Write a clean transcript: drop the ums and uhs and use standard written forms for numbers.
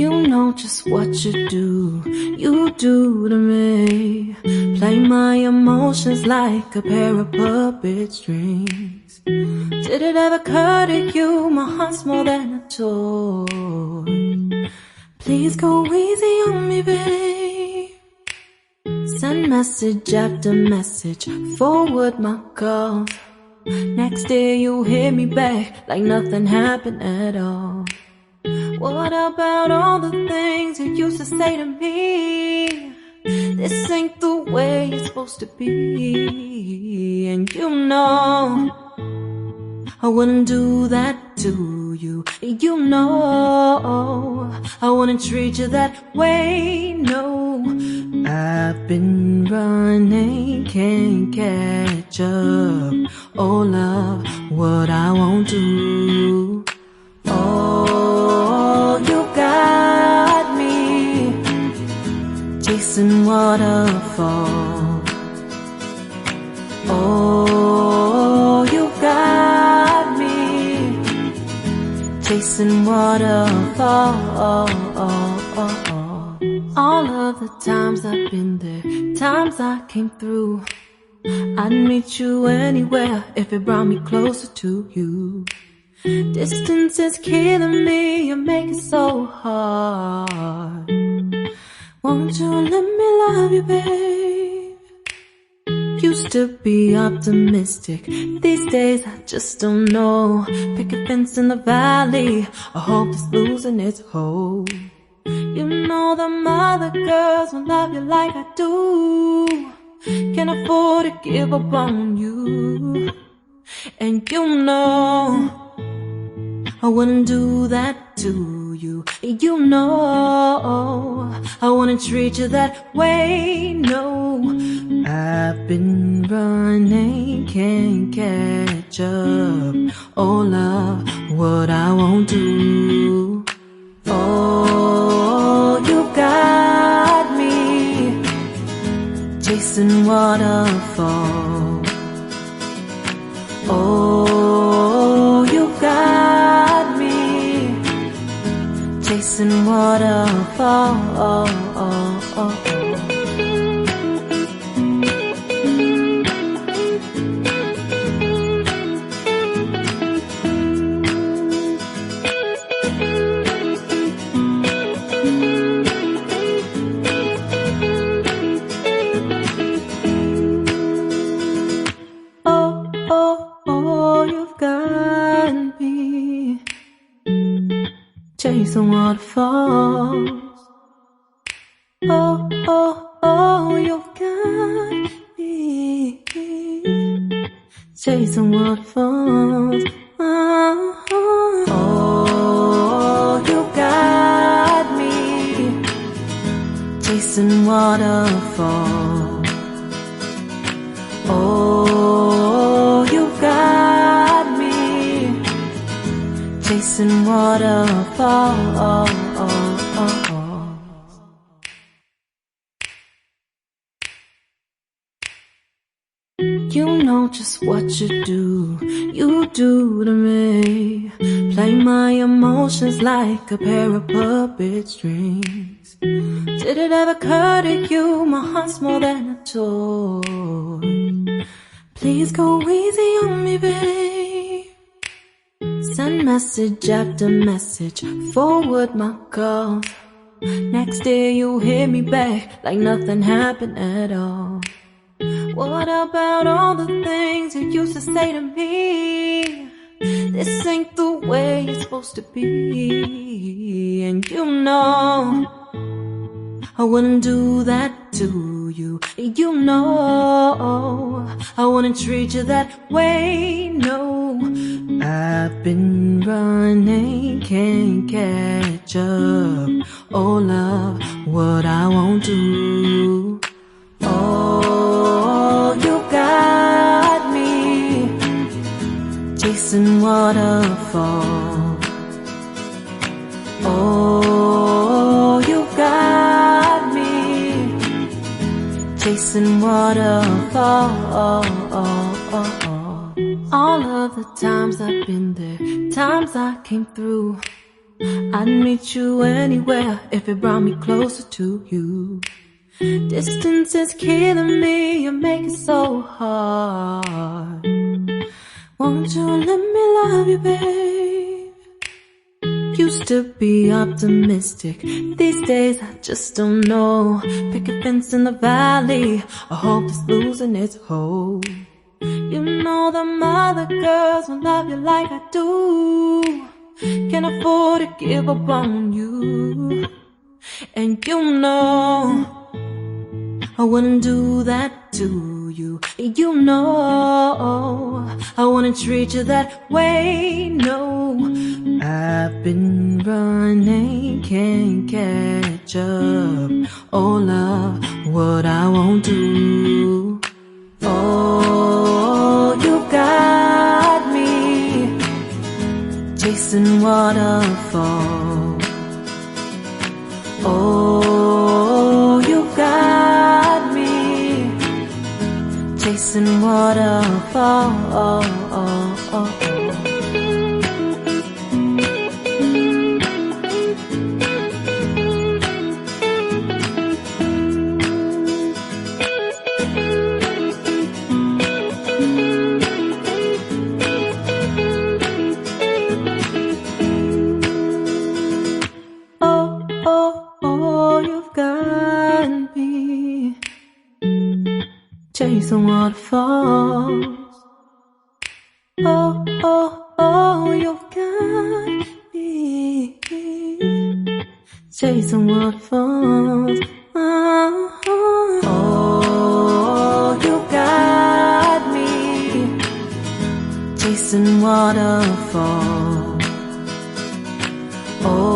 You know just what you do to me. Play my emotions like a pair of puppet strings. Did it ever occur to you my heart's more than a toy? Please go easy on me, babe. Send message after message, forward my calls. Next day you hit me back like nothing happened at all. What about all the things you used to say to me? This ain't the way it's supposed to be. And you know I wouldn't do that to you. You know I wouldn't treat you that way, no. I've been running, can't catch up. Oh love, what I won't do. Oh, you got me chasing waterfalls. Oh, you got me chasing waterfalls. All of the times I've been there, times I came through, I'd meet you anywhere if it brought me closer to you. Distance is killing me, you make it so hard. Won't you let me love you, babe? Used to be optimistic, these days I just don't know. Pick a fence in the valley, I hope it's losing its hold. You know them other girls won't love you like I do. Can't afford to give up on you. And you know I wouldn't do that to you. You know I wouldn't treat you that way, no. I've been running, can't catch up. Oh love, what I won't do. Oh, you got me chasing waterfalls. Oh, you got me chasing waterfalls. Chasing waterfalls. Oh, oh, oh, you've got me chasing waterfalls. Oh, oh, you got me chasing waterfalls. Oh, you got me chasing waterfalls. You know just what you do to me. Play my emotions like a pair of puppet strings. Did it ever occur to you my heart's more than a toy? Please go easy on me, babe. Send message after message, forward my calls. Next day you hit me back like nothing happened at all. What about all the things you used to say to me? This ain't the way it's supposed to be. And you know I wouldn't do that to you. You know I wouldn't treat you that way, no. I've been running, can't catch up. Oh love, what I won't do. Oh, you got me chasing waterfalls. Oh, you got me chasing waterfalls. All of the times I've been there, times I came through, I'd meet you anywhere if it brought me closer to you. Distance is killing me, you make it so hard. Won't you let me love you, babe? Used to be optimistic, these days I just don't know. Pick a fence in the valley, I hope it's losing its hold. You know them other girls won't love you like I do. Can't afford to give up on you. And you know I wouldn't do that to you. You know I wouldn't treat you that way, no. I've been running, can't catch up. Oh love, what I won't do. Oh, you got me chasing waterfalls. Oh, you got me chasing waterfalls. Chasing waterfalls. Oh, oh, oh, you've got me chasing waterfalls. Oh, oh, oh, you got me chasing waterfalls. Oh,